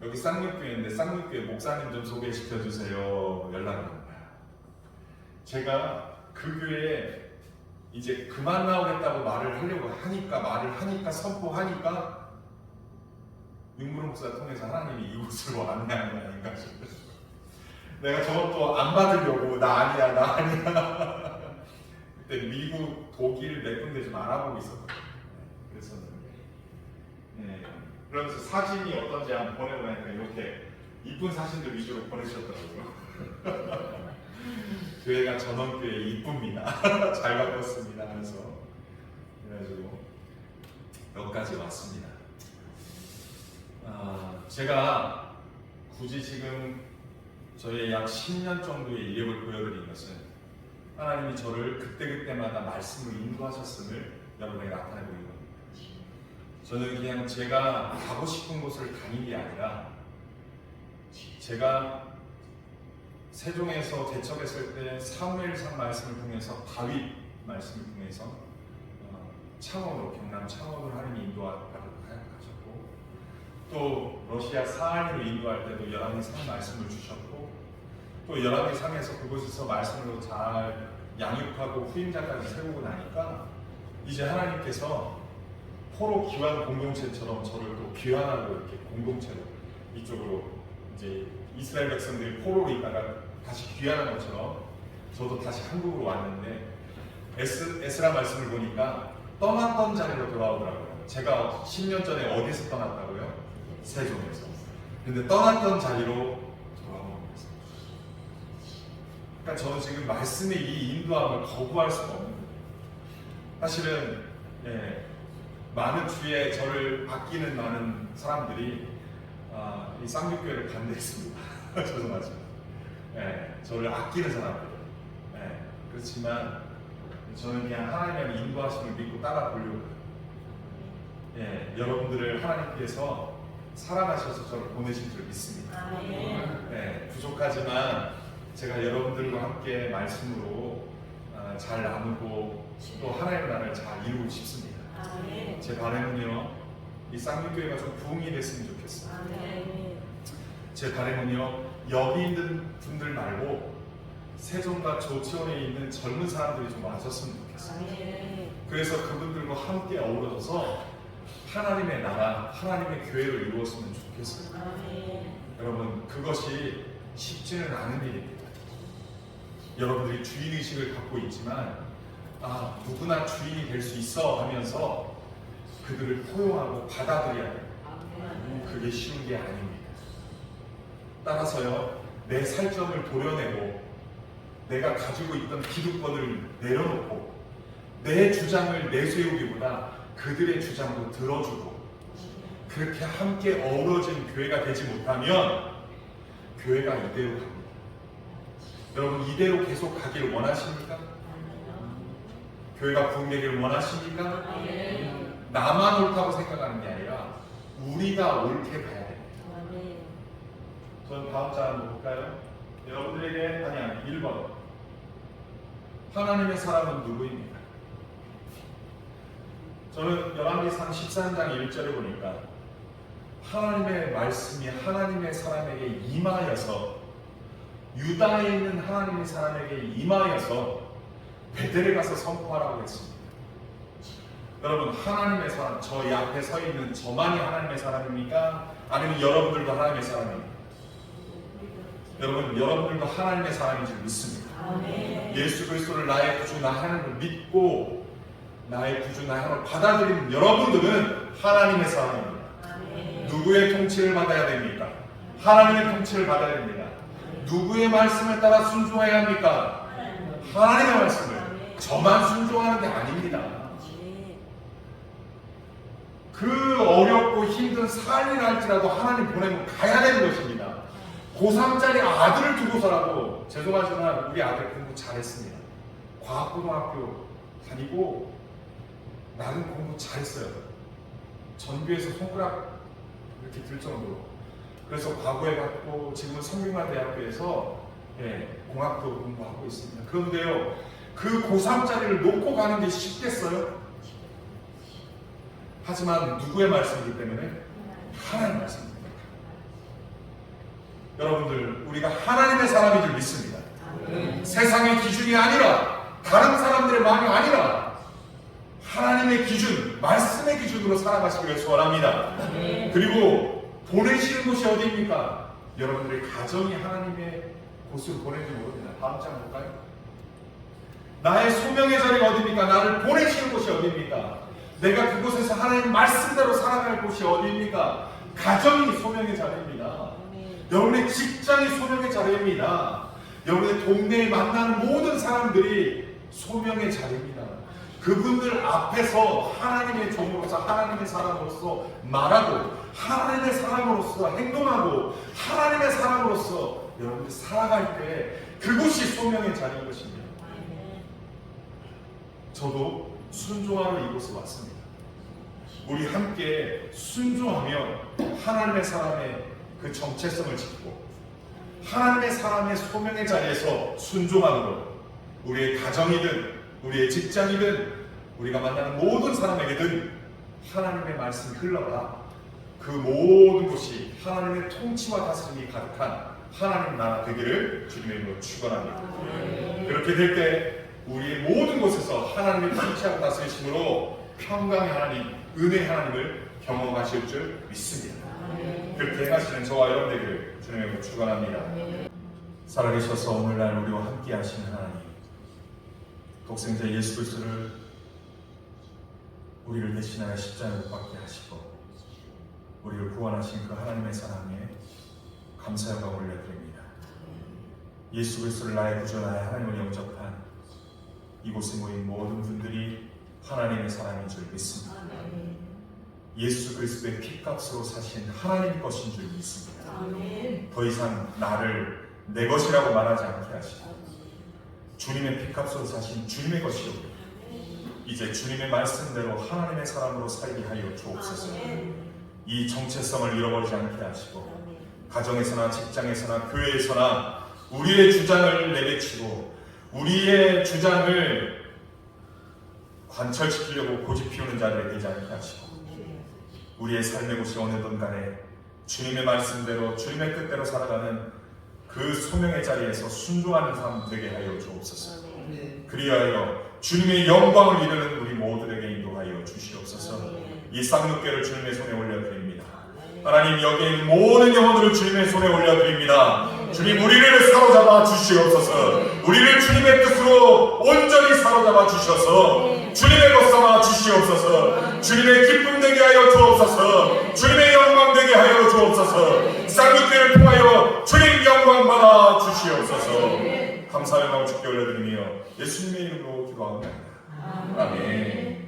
여기 쌍육교회인데 쌍육교회 목사님 좀 소개시켜 주세요. 연락이 온 거야. 제가 그 교회에 이제 그만 나오겠다고 말을 하니까 선포하니까 윤구름 목사 통해서 하나님이 이곳으로 안내하는 게 아닌가 싶어요. 내가 저것도 안 받으려고 나 아니야 그때 미국, 독일 몇 군데 좀 알아보고 있었거든요. 그랬었는데 그러면서 사진이 어떤지 한번 보내보니까 이렇게 이쁜 사진들 위주로 보내주셨더라고요. 교회가 전원교회 이쁩니다. 잘 바꿨습니다 하면서 그래가지고 여기까지 왔습니다. 제가 굳이 지금 저의 약 10년 정도의 이력을 보여드린 것은 하나님이 저를 그때그때마다 말씀을 인도하셨음을 여러분에게 나타내고 있는 겁니다. 저는 그냥 제가 가고 싶은 곳을 다닌 게 아니라 제가 세종에서 개척했을 때 사무엘상 말씀을 통해서 다윗 말씀을 통해서 창원으로 경남 창원으로 하나님이 인도하셨고 또 러시아 사안으로 인도할 때도 열왕기 상 말씀을 주셨고 또 열왕기 상에서 그곳에서 말씀으로 잘 양육하고 후임자까지 세우고 나니까 이제 하나님께서 포로 귀환 공동체처럼 저를 또 귀환하고 이렇게 공동체로 이쪽으로 이제 이스라엘 백성들이 포로로 있다가 다시 귀환한 것처럼 저도 다시 한국으로 왔는데 에스라 말씀을 보니까 떠났던 자리로 돌아오더라고요. 제가 10년 전에 어디서 떠났다고요? 세종에서. 근데 떠났던 자리로 돌아오는 거예요. 그러니까 저는 지금 말씀의 이 인도함을 거부할 수가 없는 거예요. 사실은 많은 주위에 저를 아끼는 많은 사람들이 이 쌍육교회를 반대했습니다. 죄송하지만 저를 아끼는 사람들. 그렇지만 저는 그냥 하나님의 인도하심을 믿고 따라 보려고 여러분들을 하나님께서 사랑하셔서 저를 보내신 줄 믿습니다. 부족하지만 제가 여러분들과 함께 말씀으로 잘 나누고 또 하나님의 나라를 잘 이루고 싶습니다. 제 바람은요, 이 쌍육교회가 좀 부흥이 됐으면 좋겠어요. 제 바람은요, 여기 있는 분들 말고 세종과 조치원에 있는 젊은 사람들이 좀 와줬으면 좋겠어요. 그래서 그분들과 함께 어우러져서 하나님의 나라, 하나님의 교회를 이루었으면 좋겠어요. 여러분, 그것이 쉽지는 않은 일입니다. 여러분들이 주인의식을 갖고 있지만 누구나 주인이 될 수 있어 하면서 그들을 포용하고 받아들여야 돼요. 그게 쉬운 게 아닙니다. 따라서요, 내 살점을 도려내고 내가 가지고 있던 기득권을 내려놓고 내 주장을 내세우기보다 그들의 주장도 들어주고 그렇게 함께 어우러진 교회가 되지 못하면 교회가 이대로 갑니다. 여러분, 이대로 계속 가기를 원하십니까? 교회가 부흥되기를 원하십니까? 나만 옳다고 생각하는 게 아니라 우리가 옳게 가야 됩니다. 저는 다음 장 한번 볼까요? 여러분들에게 1번 하나님의 사람은 누구입니까? 저는 열왕기상 13장 1절을 보니까 하나님의 말씀이 하나님의 사람에게 임하여서 유다에 있는 하나님의 사람에게 임하여서 베델에 가서 선포하라고 했습니다. 여러분, 하나님의 사람, 저희 앞에 서 있는 저만이 하나님의 사람입니까? 아니면 여러분들도 하나님의 사람입니까? 여러분, 여러분들도 하나님의 사람인 줄 믿습니다. 예수 그리스도를 나의 구주, 나 하나님을 믿고 나의 구주, 나의 하나님을 받아들이는 여러분들은 하나님의 사람입니다. 누구의 통치를 받아야 됩니까? 하나님의 통치를 받아야 됩니다. 누구의 말씀을 따라 순종해야 합니까? 하나님의 말씀을. 저만 순종하는 게 아닙니다. 그 어렵고 힘든 삶이 날지라도 하나님 보내면 가야 되는 것입니다. 고3짜리 아들을 두고서라도, 죄송하지만 우리 아들 공부 잘했습니다. 과학고등학교 다니고 나는 공부 잘했어요. 전교에서 손가락 이렇게 들 정도로. 그래서 과거에 갔고 지금은 성균관대학교에서 공학도 공부하고 있습니다. 그런데요, 그 고3짜리를 놓고 가는 게 쉽겠어요? 하지만 누구의 말씀이기 때문에? 하나님의 말씀입니다. 여러분들, 우리가 하나님의 사람인 줄 믿습니다. 세상의 기준이 아니라, 다른 사람들의 마음이 아니라 하나님의 기준, 말씀의 기준으로 살아가시기를 소원합니다. 그리고 보내시는 곳이 어디입니까? 여러분들의 가정이 하나님의 곳으로 보내는지 모릅니다. 다음 장 볼까요? 나의 소명의 자리가 어디입니까? 나를 보내시는 곳이 어디입니까? 내가 그곳에서 하나님 말씀대로 살아갈 곳이 어디입니까? 가정이 소명의 자리입니다. 여러분의 직장이 소명의 자리입니다. 여러분의 동네에 만나는 모든 사람들이 소명의 자리입니다. 그분들 앞에서 하나님의 종으로서, 하나님의 사람으로서 말하고, 하나님의 사람으로서 행동하고, 하나님의 사람으로서 여러분들이 살아갈 때 그곳이 소명의 자리인 것입니다. 저도 순종하러 이곳에 왔습니다. 우리 함께 순종하며 하나님의 사람의 그 정체성을 지키고, 하나님의 사람의 소명의 자리에서 순종하는 것, 우리의 가정이든 우리의 직장이든 우리가 만나는 모든 사람에게든 하나님의 말씀이 흘러가 그 모든 곳이 하나님의 통치와 다스림이 가득한 하나님 나라 되기를 주님의 이름으로 축원합니다. 그렇게 될 때 우리의 모든 곳에서 하나님의 통치하고 다스리심으로 평강의 하나님, 은혜의 하나님을 경험하실 줄 믿습니다. 그렇게 행하시는 저와 여러분 되기를 주님의 이름으로 축원합니다. 살아계셔서 오늘날 우리와 함께 하시는 하나님, 독생자 예수 그리스도를 우리를 대신하여 십자가에 못 박게 하시고 우리를 구원하신 그 하나님의 사랑에 감사의 영광을 올려드립니다. 예수 그리스도를 나의 구주, 나의 하나님을 영접한 이곳에 모인 모든 분들이 하나님의 사람인 줄 믿습니다. 예수 그리스도의 피값으로 사신 하나님 것인 줄 믿습니다. 더 이상 나를 내 것이라고 말하지 않게 하시고 주님의 피값으로 사신 주님의 것이요, 이제 주님의 말씀대로 하나님의 사람으로 살게 하여 주옵소서. 이 정체성을 잃어버리지 않게 하시고 가정에서나 직장에서나 교회에서나 우리의 주장을 내비치고 우리의 주장을 관철시키려고 고집 피우는 자들이 되지 않게 하시고 우리의 삶의 곳이 어느든 간에 주님의 말씀대로 주님의 뜻대로 살아가는 그 소명의 자리에서 순종하는 삶 되게 하여 주옵소서. 그리하여 주님의 영광을 이루는 우리 모두에게 인도하여 주시옵소서. 이 쌍육교를 주님의 손에 올려드립니다. 하나님, 여기에 있는 모든 영혼들을 주님의 손에 올려드립니다. 주님, 우리를 사로잡아 주시옵소서. 우리를 주님의 뜻으로 온전히 사로잡아 주셔서 주님의 것 삼아 주시옵소서. 주님의 기쁨 되게 하여 주옵소서. 주님의 영광 되게 하여 주옵소서. 쌍육교를 통하여 주님 영광 받아 주시옵소서. 감사의 마음을 주께 올려드리며 예수님의 이름으로 기도합니다. 아멘.